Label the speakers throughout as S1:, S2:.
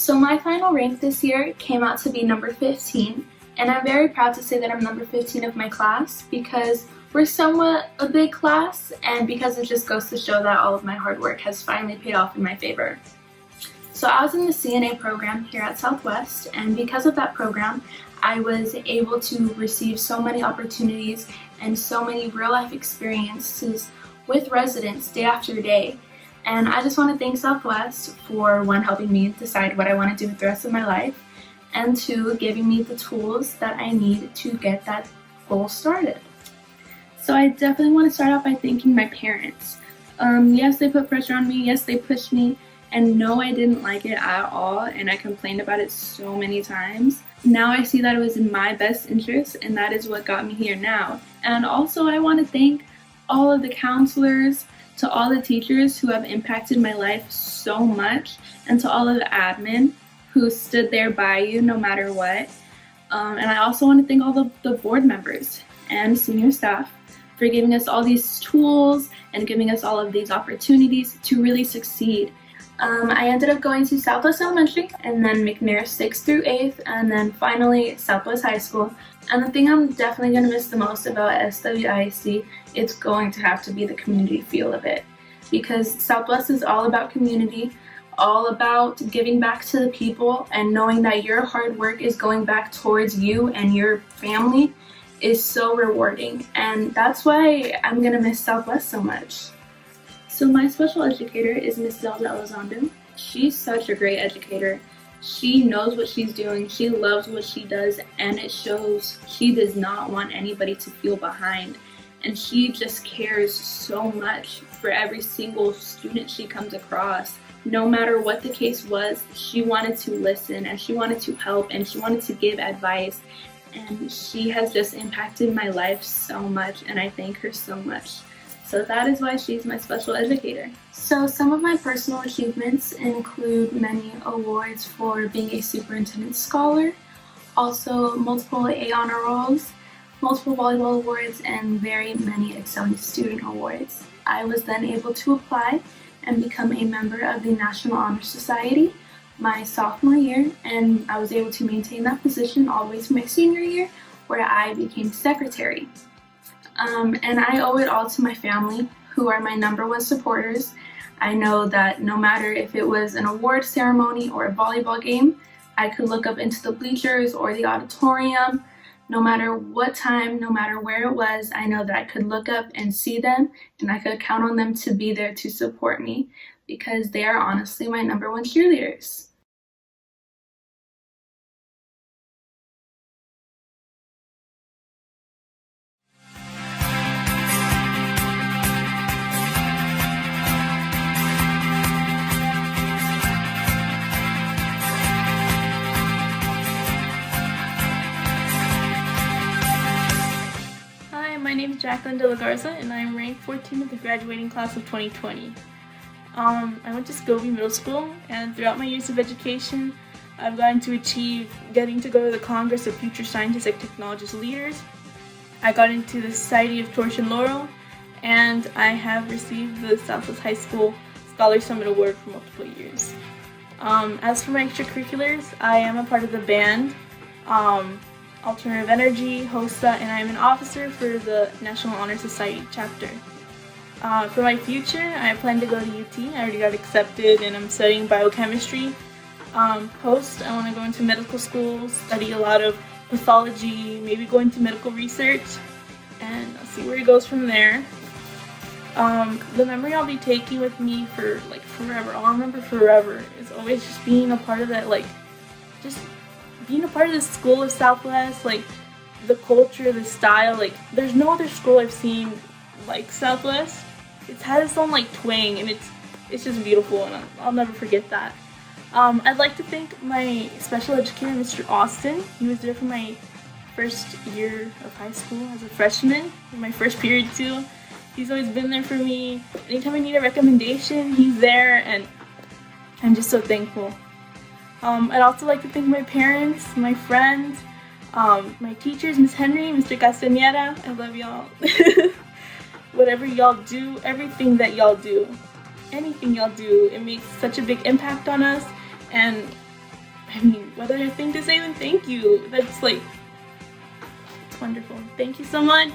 S1: So my final rank this year came out to be number 15, and I'm very proud to say that I'm number 15 of my class because we're somewhat a big class, and because it just goes to show that all of my hard work has finally paid off in my favor. So I was in the CNA program here at Southwest, and because of that program, I was able to receive so many opportunities and so many real-life experiences with residents day after day. And I just want to thank Southwest for, one, helping me decide what I want to do with the rest of my life, and two, giving me the tools that I need to get that goal started. So I definitely want to start out by thanking my parents. Yes, they put pressure on me. Yes, they pushed me. And no, I didn't like it at all, and I complained about it so many times. Now I see that it was in my best interest, and that is what got me here now. And also I want to thank all of the counselors, to all the teachers who have impacted my life so much, and to all of the admin who stood there by you no matter what. And I also want to thank all the board members and senior staff for giving us all these tools and giving us all of these opportunities to really succeed. I ended up going to Southwest Elementary, and then McNair 6th through 8th, and then finally Southwest High School. And the thing I'm definitely going to miss the most about SWISD, it's going to have to be the community feel of it. Because Southwest is all about community, all about giving back to the people, and knowing that your hard work is going back towards you and your family is so rewarding. And that's why I'm going to miss Southwest so much. So my special educator is Miss Zelda Elizondo. She's such a great educator. She knows what she's doing, she loves what she does, and it shows. She does not want anybody to feel behind. And she just cares so much for every single student she comes across. No matter what the case was, she wanted to listen, and she wanted to help, and she wanted to give advice. And she has just impacted my life so much, and I thank her so much. So that is why she's my special educator. So some of my personal achievements include many awards for being a superintendent scholar, also multiple A honor rolls, multiple volleyball awards, and very many excelling student awards. I was then able to apply and become a member of the National Honor Society my sophomore year, and I was able to maintain that position all the way to my senior year, where I became secretary. And I owe it all to my family, who are my #1 supporters. I know that no matter if it was an award ceremony or a volleyball game, I could look up into the bleachers or the auditorium. No matter what time, no matter where it was, I know that I could look up and see them, and I could count on them to be there to support me, because they are honestly my #1 cheerleaders.
S2: My name is Jacqueline De La Garza, and I am ranked 14th of the graduating class of 2020. I went to Scobie Middle School, and throughout my years of education, I've gotten to achieve getting to go to the Congress of Future Scientists and Technologist Leaders. I got into the Society of Torch and Laurel, and I have received the Southwest High School Scholar Summit Award for multiple years. As for my extracurriculars, I am a part of the band, Alternative Energy, HOSA, and I'm an officer for the National Honor Society chapter. For my future, I plan to go to UT. I already got accepted, and I'm studying biochemistry. Post, I want to go into medical school, study a lot of pathology, maybe go into medical research, and I'll see where it goes from there. The memory I'll be taking with me for forever, I'll remember forever, is always just being a part of that, just being a part of the school of Southwest, the culture, the style. There's no other school I've seen like Southwest. It's had its own twang, and it's just beautiful, and I'll never forget that. I'd like to thank my special educator, Mr. Austin. He was there for my first year of high school as a freshman, in my first period too. He's always been there for me. Anytime I need a recommendation, he's there, and I'm just so thankful. I'd also like to thank my parents, my friends, my teachers, Miss Henry, Mr. Castañeda. I love y'all. Whatever y'all do, everything that y'all do, anything y'all do, it makes such a big impact on us, and I mean, what other thing to say than thank you? That's like, it's wonderful. Thank you so much.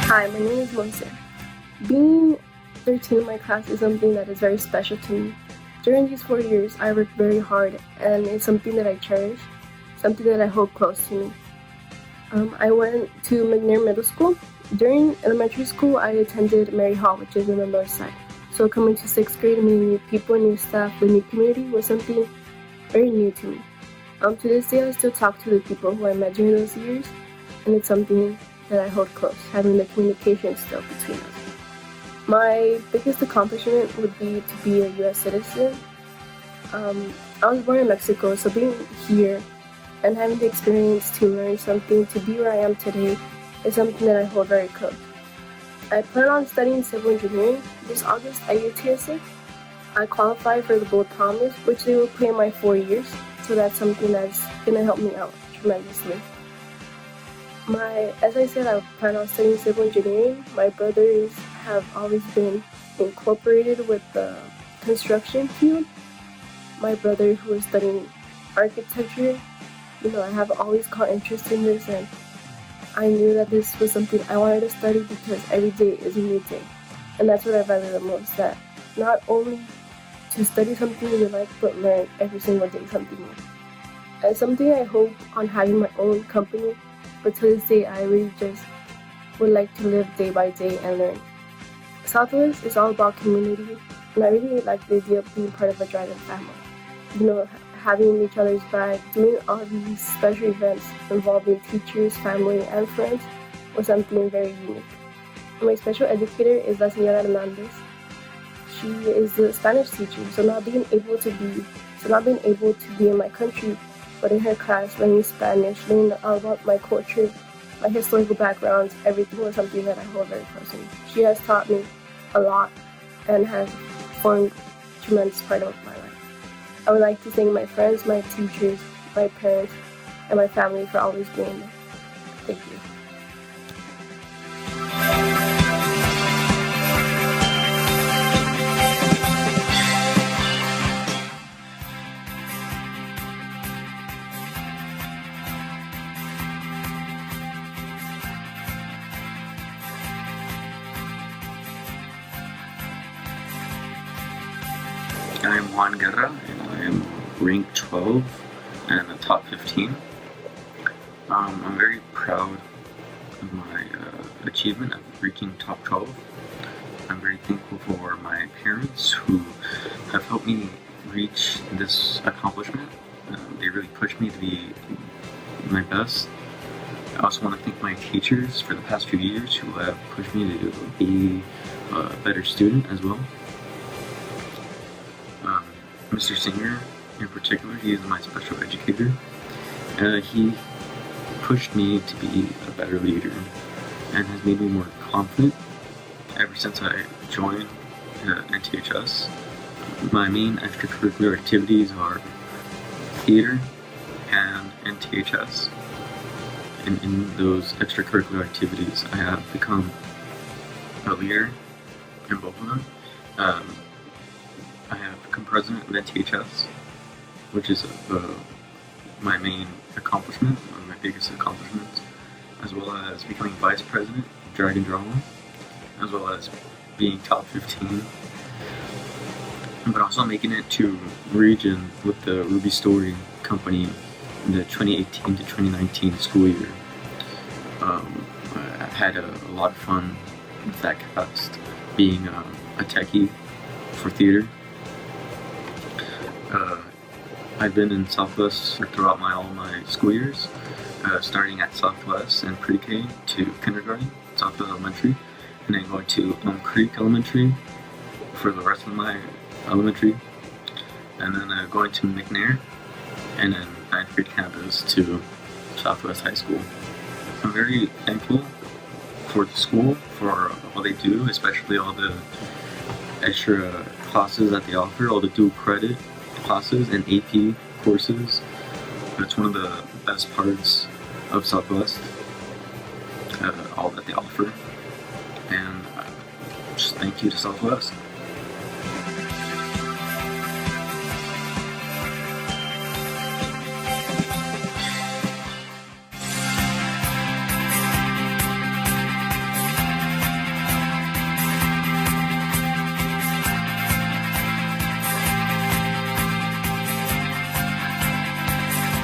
S3: Hi, my name is Monse. Being 13 in my class is something that is very special to me. During these 4 years, I worked very hard, and it's something that I cherish, something that I hold close to me. I went to McNair Middle School. During elementary school, I attended Mary Hall, which is in the north side. So coming to 6th grade and meeting new people, new staff, the new community was something very new to me. To this day, I still talk to the people who I met during those years, and it's something that I hold close, having the communication still between us. My biggest accomplishment would be to be a U.S. citizen. I was born in Mexico, so being here and having the experience to learn something, to be where I am today, is something that I hold very close. I plan on studying civil engineering. This August at UTSA, I qualified for the Bold Promise, which they will pay in my 4 years, so that's something that's going to help me out tremendously. As I said, I plan on studying civil engineering. My brothers have always been incorporated with the construction field. My brother, who is studying architecture, I have always caught interest in this, and I knew that this was something I wanted to study because every day is a new day. And that's what I value the most, that not only to study something you like, but learn every single day something new. And something I hope on having my own company, but to this day, I really just would like to live day by day and learn. Southwest is all about community, and I really like the idea of being part of a Dragon family. Having each other's back, doing all these special events involving teachers, family, and friends was something very unique. And my special educator is La Señora Hernandez. She is the Spanish teacher, so not being able to be in my country, but in her class, learning Spanish, learning all about my culture, my historical backgrounds, everything was something that I hold very close to me. She has taught me a lot and has formed a tremendous part of my life. I would like to thank my friends, my teachers, my parents, and my family for always being there. Thank you.
S4: I am Juan Guerra, and I am ranked 12 and the top 15. I'm very proud of my achievement of reaching top 12. I'm very thankful for my parents who have helped me reach this accomplishment. They really pushed me to be my best. I also want to thank my teachers for the past few years who have pushed me to be a better student as well. Mr. Singer, in particular, he is my special educator. He pushed me to be a better leader and has made me more confident ever since I joined NTHS. My main extracurricular activities are theater and NTHS. And in those extracurricular activities, I have become a leader in both of them. I have become president of NTHS, which is my main accomplishment, one of my biggest accomplishments, as well as becoming vice president of Dragon Drama, as well as being top 15, but also making it to region with the Ruby Story Company in the 2018 to 2019 school year. I had a lot of fun with that cast, being a techie for theater. I've been in Southwest throughout all my school years, starting at Southwest and pre-K to kindergarten, Southwest Elementary, and then going to Elm Creek Elementary for the rest of my elementary, and then going to McNair, and then 9th grade campus to Southwest High School. I'm very thankful for the school, for all they do, especially all the extra classes that they offer, all the dual credit classes and AP courses. That's one of the best parts of Southwest, all that they offer. And just thank you to Southwest.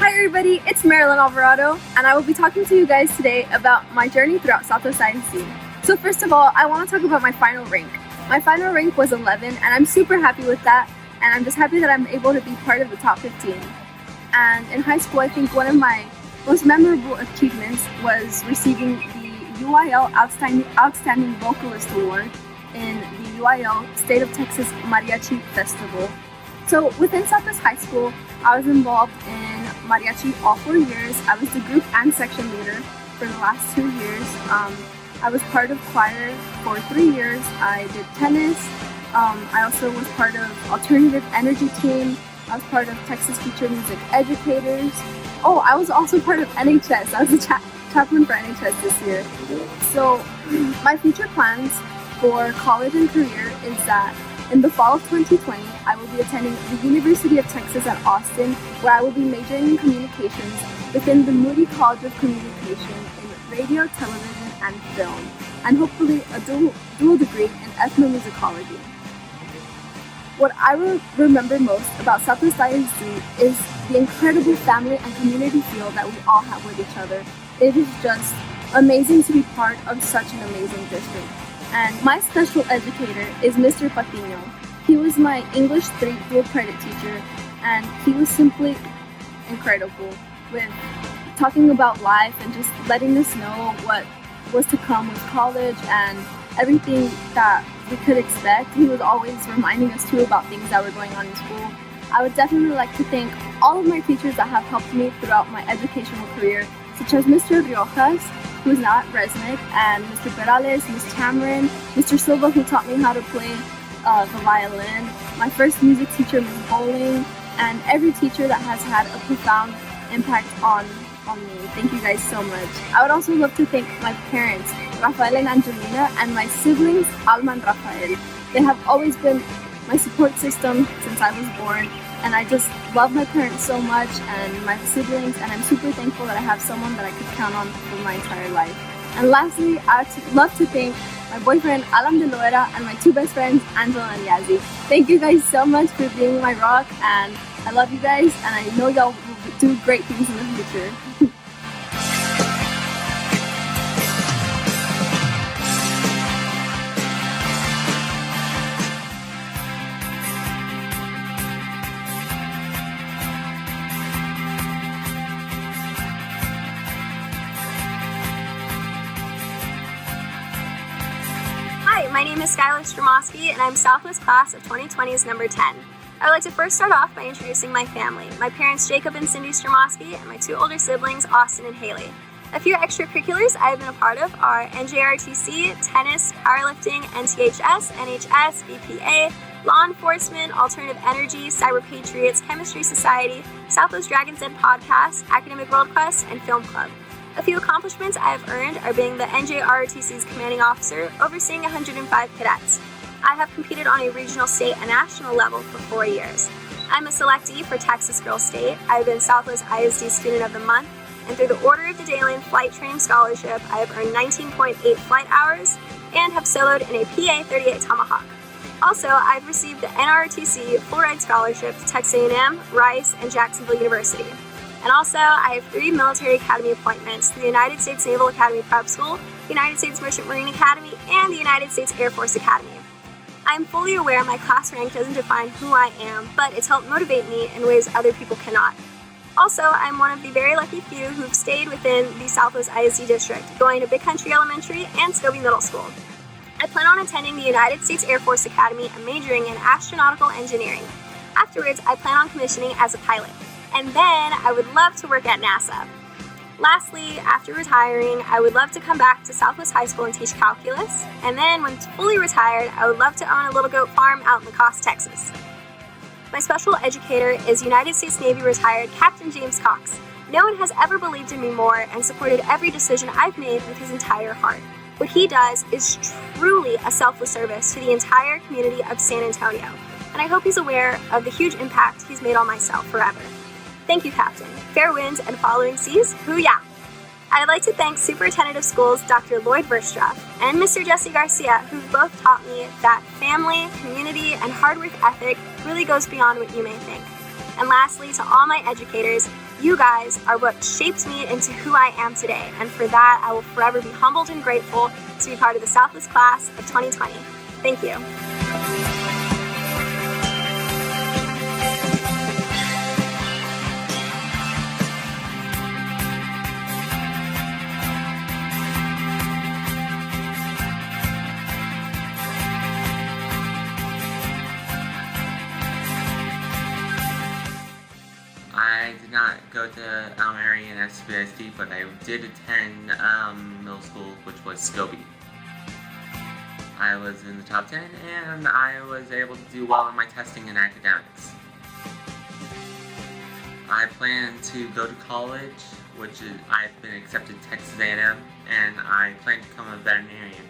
S5: Hi everybody, it's Marilyn Alvarado, and I will be talking to you guys today about my journey throughout Southwest ISD. So first of all, I want to talk about my final rank. My final rank was 11, and I'm super happy with that, and I'm just happy that I'm able to be part of the top 15. And in high school, I think one of my most memorable achievements was receiving the UIL Outstanding Vocalist Award in the UIL State of Texas Mariachi Festival. So within Southwest High School, I was involved in mariachi all 4 years. I was the group and section leader for the last 2 years. I was part of choir for 3 years. I did tennis. I also was part of alternative energy team. I was part of Texas Future Music Educators. Oh, I was also part of NHS. I was a chaplain for NHS this year. So my future plans for college and career is that in the fall of 2020, I will be attending the University of Texas at Austin, where I will be majoring in communications within the Moody College of Communication in radio, television, and film, and hopefully a dual degree in ethnomusicology. What I remember most about Southwest ISD is the incredible family and community feel that we all have with each other. It is just amazing to be part of such an amazing district. And my special educator is Mr. Patiño. He was my English 3 dual credit teacher, and he was simply incredible with talking about life and just letting us know what was to come with college and everything that we could expect. He was always reminding us too about things that were going on in school. I would definitely like to thank all of my teachers that have helped me throughout my educational career, such as Mr. Riojas, who is now at Resnick, and Mr. Perales, Ms. Cameron, Mr. Silva, who taught me how to play the violin, my first music teacher, Ms. Bowling, and every teacher that has had a profound impact on me. Thank you guys so much. I would also love to thank my parents, Rafael and Angelina, and my siblings, Alma and Rafael. They have always been my support system since I was born, and I just love my parents so much and my siblings, and I'm super thankful that I have someone that I could count on for my entire life. And lastly, I'd love to thank my boyfriend Alan De Loera and my 2 best friends, Angela and Yazzie. Thank you guys so much for being my rock, and I love you guys, and I know y'all will do great things in the future.
S6: My name is Skylar Stromoski, and I'm Southwest Class of 2020's number 10. I would like to first start off by introducing my family. My parents, Jacob and Cindy Stromoski, and my 2 older siblings, Austin and Haley. A few extracurriculars I have been a part of are NJRTC, tennis, powerlifting, NTHS, NHS, BPA, law enforcement, alternative energy, cyber patriots, chemistry society, Southwest Dragons Den podcast, academic world quest, and film club. A few accomplishments I have earned are being the NJROTC's commanding officer, overseeing 105 cadets. I have competed on a regional, state, and national level for 4 years. I'm a selectee for Texas Girls State. I've been Southwest ISD Student of the Month, and through the Order of the Dayland Flight Training Scholarship, I have earned 19.8 flight hours and have soloed in a PA-38 Tomahawk. Also, I've received the NROTC Full Ride Scholarship to Texas A&M, Rice, and Jacksonville University. And also, I have 3 military academy appointments to the United States Naval Academy Prep School, the United States Merchant Marine Academy, and the United States Air Force Academy. I am fully aware my class rank doesn't define who I am, but it's helped motivate me in ways other people cannot. Also, I'm one of the very lucky few who've stayed within the Southwest ISD District, going to Big Country Elementary and Scobie Middle School. I plan on attending the United States Air Force Academy and majoring in astronautical engineering. Afterwards, I plan on commissioning as a pilot. And then I would love to work at NASA. Lastly, after retiring, I would love to come back to Southwest High School and teach calculus, and then when fully retired, I would love to own a little goat farm out in Lacoste, Texas. My special educator is United States Navy retired Captain James Cox. No one has ever believed in me more and supported every decision I've made with his entire heart. What he does is truly a selfless service to the entire community of San Antonio, and I hope he's aware of the huge impact he's made on myself forever. Thank you, Captain. Fair winds and following seas, hoo-yah! I'd like to thank Superintendent of Schools Dr. Lloyd Verstruff and Mr. Jesse Garcia, who've both taught me that family, community, and hard work ethic really goes beyond what you may think. And lastly, to all my educators, you guys are what shaped me into who I am today, and for that, I will forever be humbled and grateful to be part of the Southwest class of 2020. Thank you.
S7: I did not go to elementary and SWISD, but I did attend middle school, which was Scobie. I was in the top 10, and I was able to do well in my testing and academics. I plan to go to college, which is, I've been accepted to Texas A&M, and I plan to become a veterinarian,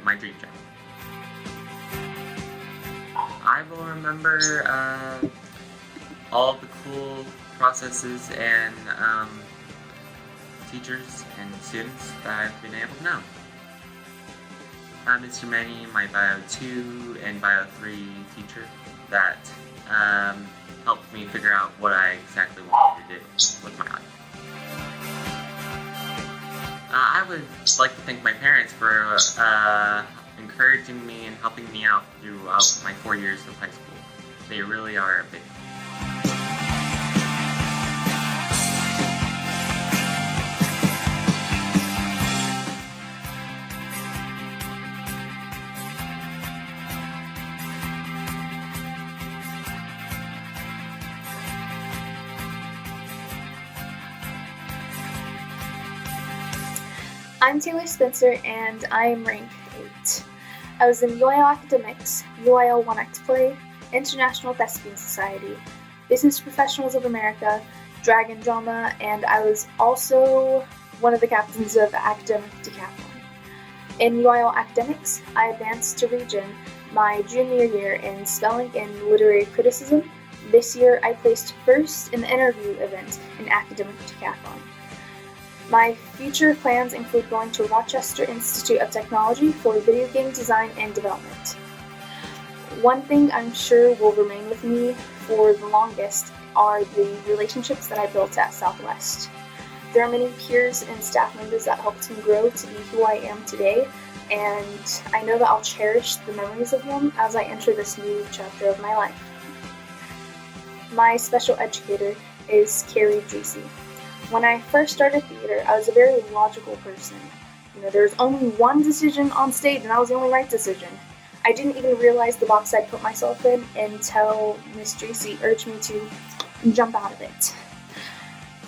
S7: my dream job. I will remember all the cool processes and teachers and students that I've been able to know. Mr. Manny, my Bio 2 and Bio 3 teacher that helped me figure out what I exactly wanted to do with my life. I would like to thank my parents for encouraging me and helping me out throughout my 4 years of high school. They really are a big help.
S1: I'm Taylor Spencer, and I am rank 8. I was in UIL Academics, UIL One Act Play, International Thespian Society, Business Professionals of America, Dragon Drama, and I was also one of the captains of Academic Decathlon. In UIL Academics, I advanced to region my junior year in spelling and literary criticism. This year, I placed first in the interview event in Academic Decathlon. My future plans include going to Rochester Institute of Technology for video game design and development. One thing I'm sure will remain with me for the longest are the relationships that I built at Southwest. There are many peers and staff members that helped me grow to be who I am today, and I know that I'll cherish the memories of them as I enter this new chapter of my life. My special educator is Carey Casey. When I first started theater, I was a very logical person. There was only one decision on stage, and that was the only right decision. I didn't even realize the box I'd put myself in until Miss Tracy urged me to jump out of it.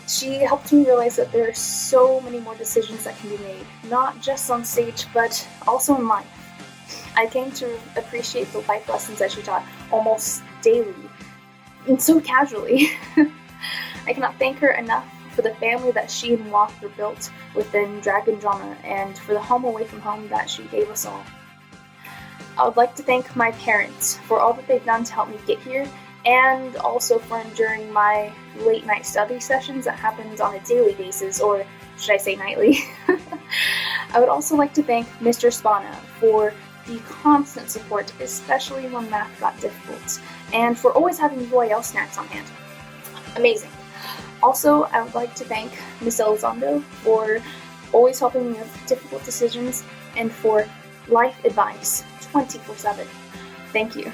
S1: She helped me realize that there are so many more decisions that can be made, not just on stage, but also in life. I came to appreciate the life lessons that she taught almost daily, and so casually. I cannot thank her enough for the family that she and Walker built within Dragon Drama, and for the home away from home that she gave us all. I would like to thank my parents for all that they've done to help me get here, and also for enduring my late night study sessions that happens on a daily basis, or should I say nightly. I would also like to thank Mr. Spana for the constant support, especially when math got difficult, and for always having UIL snacks on hand. Amazing. Also, I would like to thank Ms. Elizondo for always helping me with difficult decisions and for life advice 24/7. Thank you.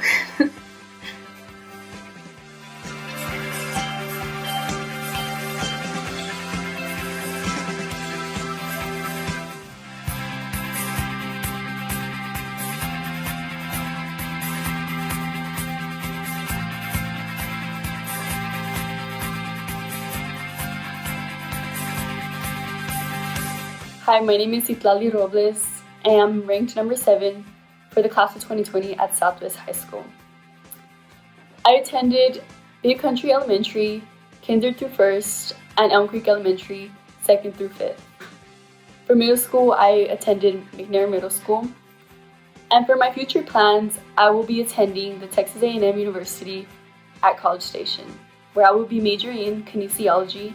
S8: Hi, my name is Itlali Robles, and I'm ranked number 7 for the class of 2020 at Southwest High School. I attended Big Country Elementary, Kinder through 1st, and Elm Creek Elementary, 2nd through 5th. For middle school, I attended McNair Middle School. And for my future plans, I will be attending the Texas A&M University at College Station, where I will be majoring in kinesiology,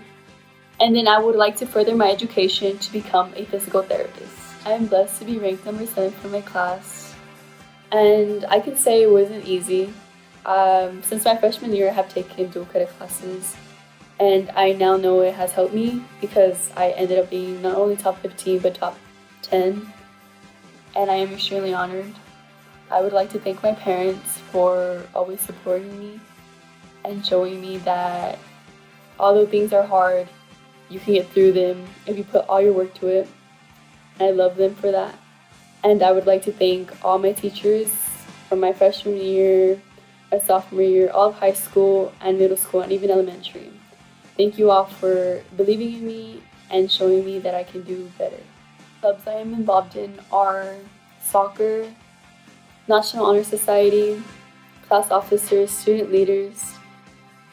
S8: and then I would like to further my education to become a physical therapist. I am blessed to be ranked number 7 for my class, and I can say it wasn't easy. Since my freshman year, I have taken dual credit classes, and I now know it has helped me because I ended up being not only top 15 but top 10, and I am extremely honored. I would like to thank my parents for always supporting me and showing me that although things are hard, you can get through them if you put all your work to it. And I love them for that. And I would like to thank all my teachers from my freshman year, my sophomore year, all of high school and middle school and even elementary. Thank you all for believing in me and showing me that I can do better. Clubs I am involved in are soccer, National Honor Society, class officers, student leaders,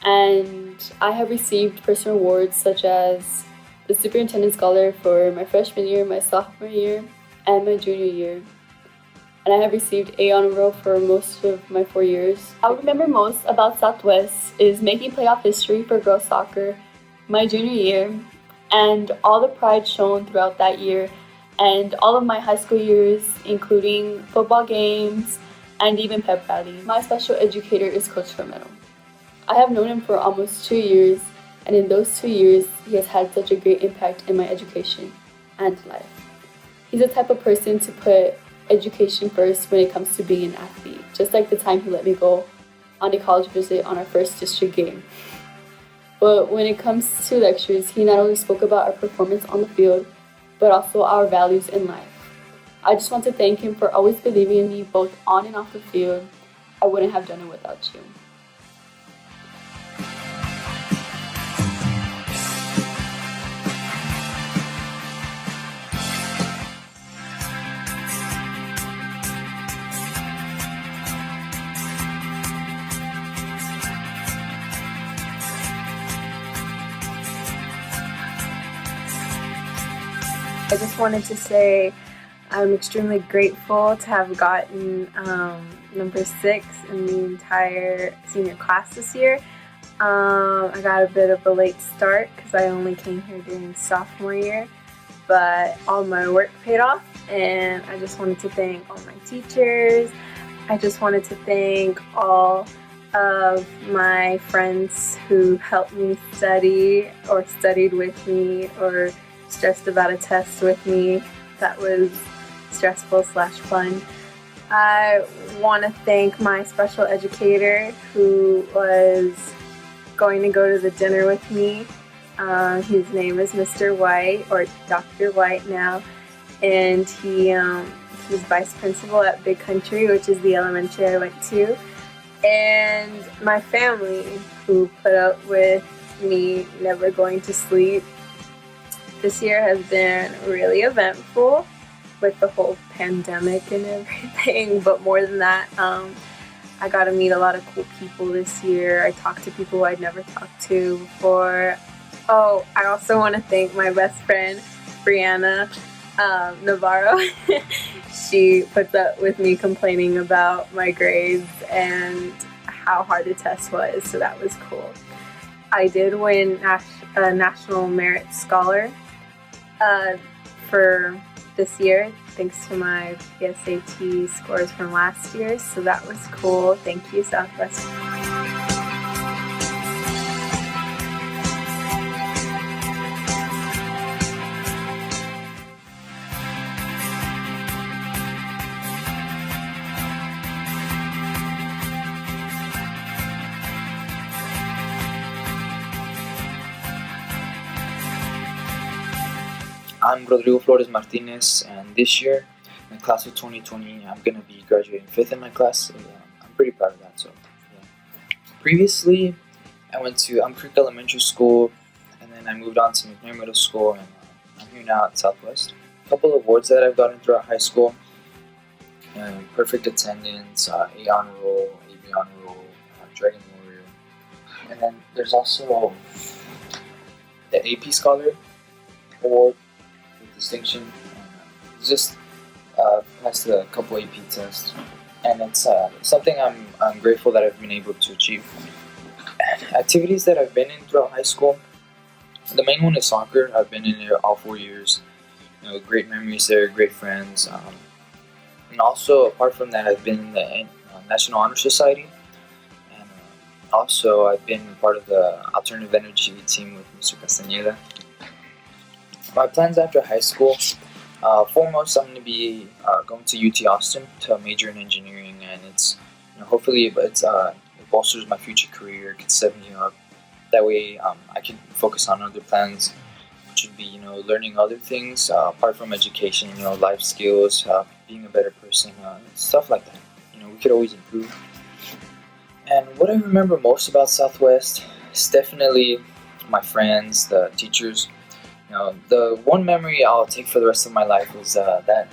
S8: and I have received personal awards such as the Superintendent Scholar for my freshman year, my sophomore year, and my junior year. And I have received A honor roll for most of my 4 years. I remember most about Southwest is making playoff history for girls soccer my junior year, and all the pride shown throughout that year, and all of my high school years, including football games and even pep rally. My special educator is Coach Romero. I have known him for almost 2 years, and in those 2 years, he has had such a great impact in my education and life. He's the type of person to put education first when it comes to being an athlete, just like the time he let me go on a college visit on our first district game. But when it comes to lectures, he not only spoke about our performance on the field, but also our values in life. I just want to thank him for always believing in me both on and off the field. I wouldn't have done it without you.
S3: I just wanted to say I'm extremely grateful to have gotten number 6 in the entire senior class this year. I got a bit of a late start because I only came here during sophomore year, but all my work paid off, and I just wanted to thank all my teachers. I just wanted to thank all of my friends who helped me study or studied with me or stressed about a test with me that was stressful/fun. I want to thank my special educator who was going to go to the dinner with me. His name is Mr. White, or Dr. White now, and he's vice principal at Big Country, which is the elementary I went to. And my family who put up with me never going to sleep. This year has been really eventful with the whole pandemic and everything, but more than that, I got to meet a lot of cool people this year. I talked to people I'd never talked to before. Oh, I also want to thank my best friend, Brianna Navarro. She puts up with me complaining about my grades and how hard the test was, so that was cool. I did win a National Merit Scholar for this year, thanks to my PSAT scores from last year, so that was cool. Thank you, Southwest.
S9: I'm Rodrigo Flores Martinez, and this year, in the class of 2020, I'm going to be graduating 5th in my class. So, I'm pretty proud of that. So, yeah. Previously, I went to Elm Creek Elementary School, and then I moved on to McNair Middle School, and I'm here now at Southwest. couple of awards that I've gotten throughout high school. Perfect attendance, A honor roll, AB honor roll, Dragon Warrior. And then there's also the AP Scholar Award with distinction. It's just passed a couple AP tests, and it's something I'm grateful that I've been able to achieve. Activities that I've been in throughout high school, the main one is soccer. I've been in it all 4 years. Great memories there, great friends. And also, apart from that, I've been in the National Honor Society, and also I've been part of the Alternative Energy team with Mr. Castañeda. My plans after high school, foremost, I'm going to be going to UT Austin to major in engineering, and it's hopefully it bolsters my future career, it can set me up. That way, I can focus on other plans, which would be learning other things apart from education, life skills, being a better person, stuff like that. We could always improve. And what I remember most about Southwest is definitely my friends, the teachers. The one memory I'll take for the rest of my life was that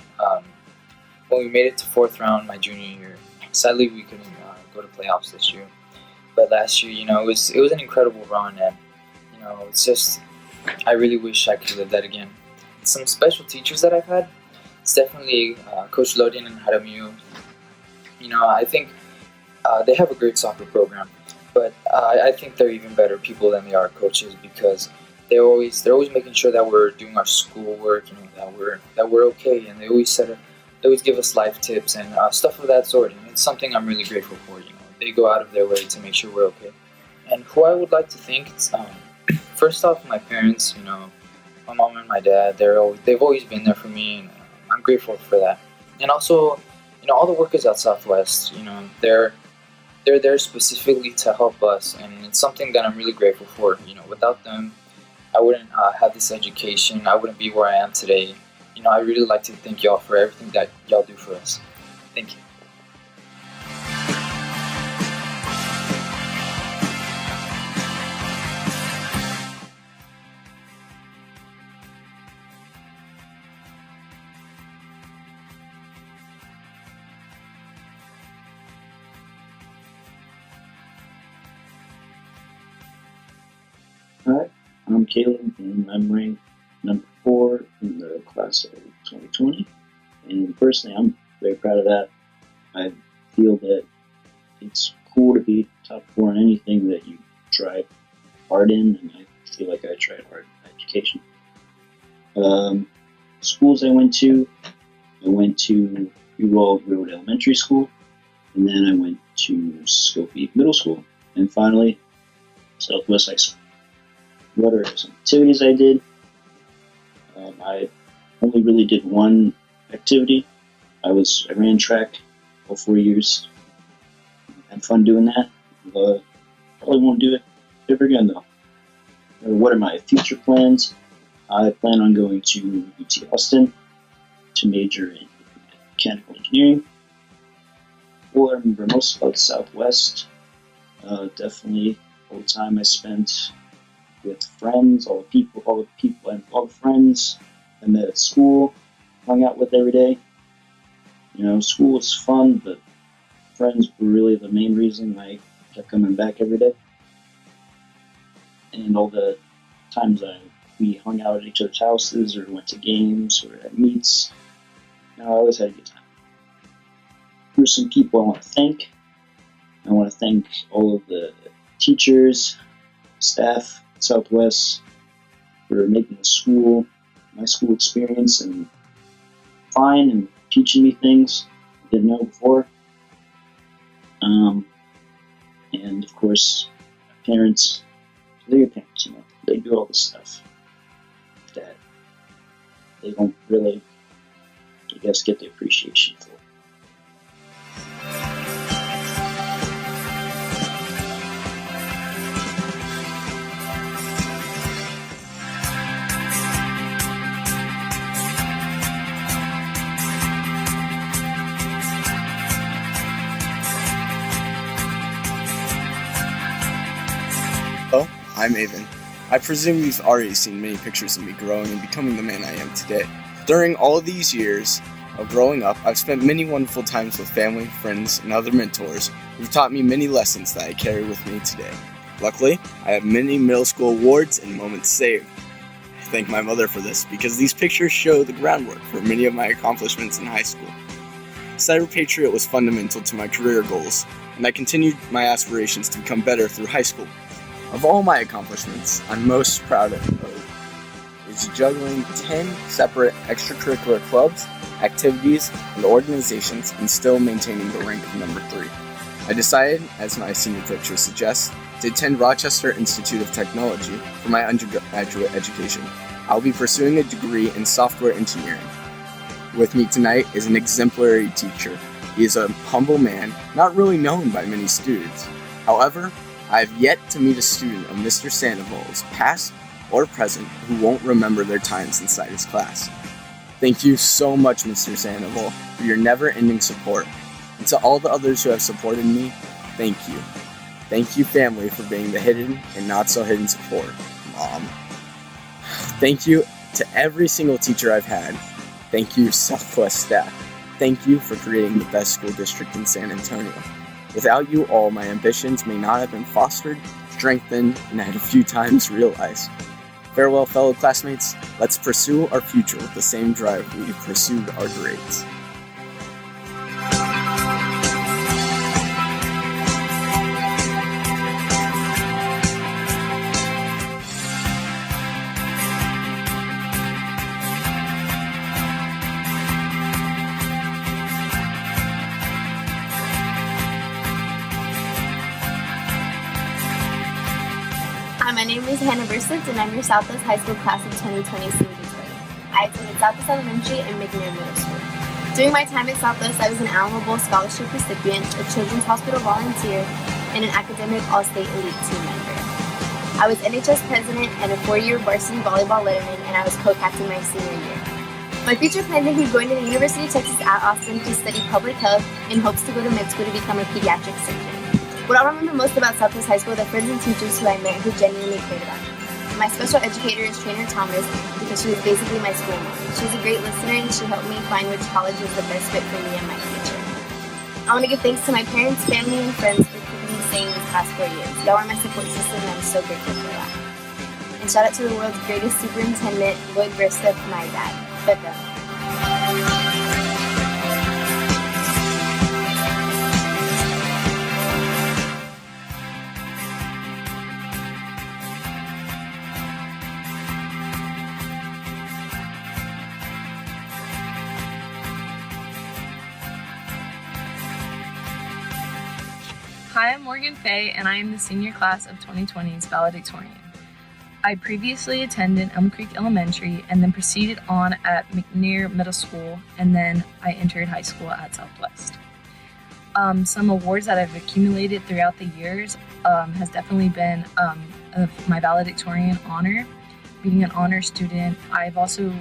S9: when we made it to 4th round my junior year. Sadly, we couldn't go to playoffs this year, but last year, it was an incredible run, and it's just I really wish I could live that again. Some special teachers that I've had, it's definitely Coach Lodian and Jaramillo. I think they have a great soccer program, but I think they're even better people than they are coaches, because they're always making sure that we're doing our schoolwork, that we're okay, and they always give us life tips and stuff of that sort. And it's something I'm really grateful for. They go out of their way to make sure we're okay. And who I would like to thank, first off, my parents. My mom and my dad. They've always been there for me, and I'm grateful for that. And also, all the workers at Southwest. They're there specifically to help us, and it's something that I'm really grateful for. Without them, I wouldn't have this education. I wouldn't be where I am today. I really like to thank y'all for everything that y'all do for us. Thank you.
S10: Hi, I'm Caleb, and I'm ranked number 4 in the class of 2020. And personally, I'm very proud of that. I feel that it's cool to be top 4 in anything that you try hard in, and I feel like I tried hard in education. Schools I went to Ewald Road Elementary School, and then I went to Skokie Middle School, and finally, Southwest High School. What are some activities I did? I only really did one activity. I ran track all 4 years. Had fun doing that. Probably won't do it ever again though. What are my future plans? I plan on going to UT Austin to major in mechanical engineering. What I remember most about Southwest, definitely all the time I spent with friends, all the friends I met at school, hung out with every day. School was fun, but friends were really the main reason I kept coming back every day. And all the times we hung out at each other's houses or went to games or at meets, I always had a good time. Here's some people I want to thank. I want to thank all of the teachers, staff, Southwest, for making my school experience and fine, and teaching me things I didn't know before. And of course, my parents, they're your parents, they do all this stuff that they don't really, I guess, get the appreciation for.
S11: Hello, I'm Avon. I presume you've already seen many pictures of me growing and becoming the man I am today. During all of these years of growing up, I've spent many wonderful times with family, friends, and other mentors who've taught me many lessons that I carry with me today. Luckily, I have many middle school awards and moments saved. I thank my mother for this because these pictures show the groundwork for many of my accomplishments in high school. Cyber Patriot was fundamental to my career goals, and I continued my aspirations to become better through high school. Of all my accomplishments, I'm most proud of is juggling 10 separate extracurricular clubs, activities, and organizations, and still maintaining the rank of number 3. I decided, as my senior picture suggests, to attend Rochester Institute of Technology for my undergraduate education. I'll be pursuing a degree in software engineering. With me tonight is an exemplary teacher. He is a humble man, not really known by many students. However, I have yet to meet a student of Mr. Sandoval's, past or present, who won't remember their times inside his class. Thank you so much, Mr. Sandoval, for your never-ending support. And to all the others who have supported me, thank you. Thank you, family, for being the hidden and not-so-hidden support. Mom. Thank you to every single teacher I've had. Thank you, Southwest staff. Thank you for creating the best school district in San Antonio. Without you all, my ambitions may not have been fostered, strengthened, and at a few times realized. Farewell, fellow classmates. Let's pursue our future with the same drive we pursued our grades.
S12: Hi, my name is Hannah Verslick, and I'm your Southwest High School class of 2020 salutatorian. I attended Southwest Elementary and McNair Middle School. During my time at Southwest, I was an Alamo Bowl Scholarship recipient, a Children's Hospital volunteer, and an academic All-State Elite team member. I was NHS president and a 4-year varsity volleyball letterman, and I was co-captain my senior year. My future plan is going to the University of Texas at Austin to study public health in hopes to go to med school to become a pediatric surgeon. What I remember most about Southwest High School are the friends and teachers who I met who genuinely cared about me. My special educator is Trainer Thomas because she was basically my school mom. She was a great listener and she helped me find which college was the best fit for me and my future. I want to give thanks to my parents, family, and friends for keeping me sane these past 4 years. Y'all are my support system and I'm so grateful for that. And shout out to the world's greatest superintendent, Lloyd Bristow, my dad, Becca.
S13: Hi, I'm Morgan Fay, and I am the senior class of 2020's valedictorian. I previously attended Elm Creek Elementary and then proceeded on at McNair Middle School, and then I entered high school at Southwest. Some awards that I've accumulated throughout the years has definitely been my valedictorian honor, being an honor student. I've also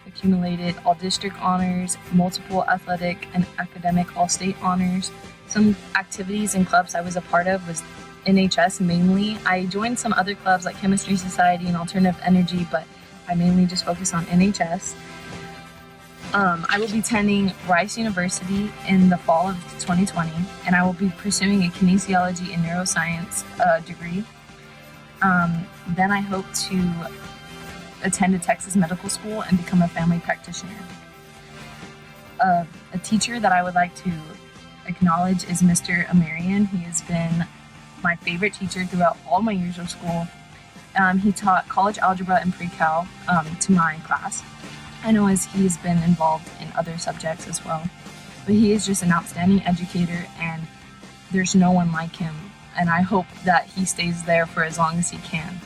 S13: accumulated all district honors, multiple athletic and academic all-state honors. Some activities and clubs I was a part of was NHS mainly. I joined some other clubs like Chemistry Society and Alternative Energy, but I mainly just focus on NHS. I will be attending Rice University in the fall of 2020, and I will be pursuing a kinesiology and neuroscience degree. Then I hope to attend a Texas medical school and become a family practitioner. A teacher that I would like to acknowledge is Mr. Amarian. He has been my favorite teacher throughout all my years of school. He taught college algebra and pre-cal to my class. I know as he has been involved in other subjects as well, but he is just an outstanding educator and there's no one like him, and I hope that he stays there for as long as he can.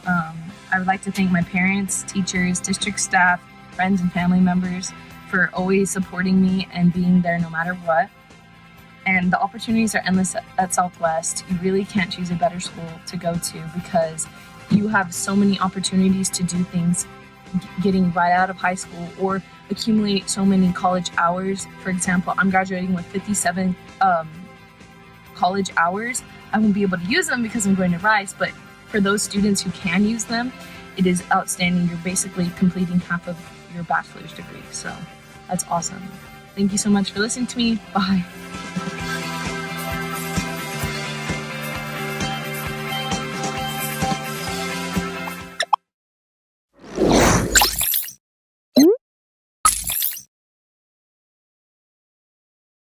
S13: I would like to thank my parents, teachers, district staff, friends, and family members for always supporting me and being there no matter what. And the opportunities are endless at Southwest. You really can't choose a better school to go to because you have so many opportunities to do things getting right out of high school or accumulate so many college hours. For example, I'm graduating with 57 college hours. I won't be able to use them because I'm going to Rice, but for those students who can use them, it is outstanding. You're basically completing half of your bachelor's degree. So that's awesome. Thank you so much for listening to me. Bye.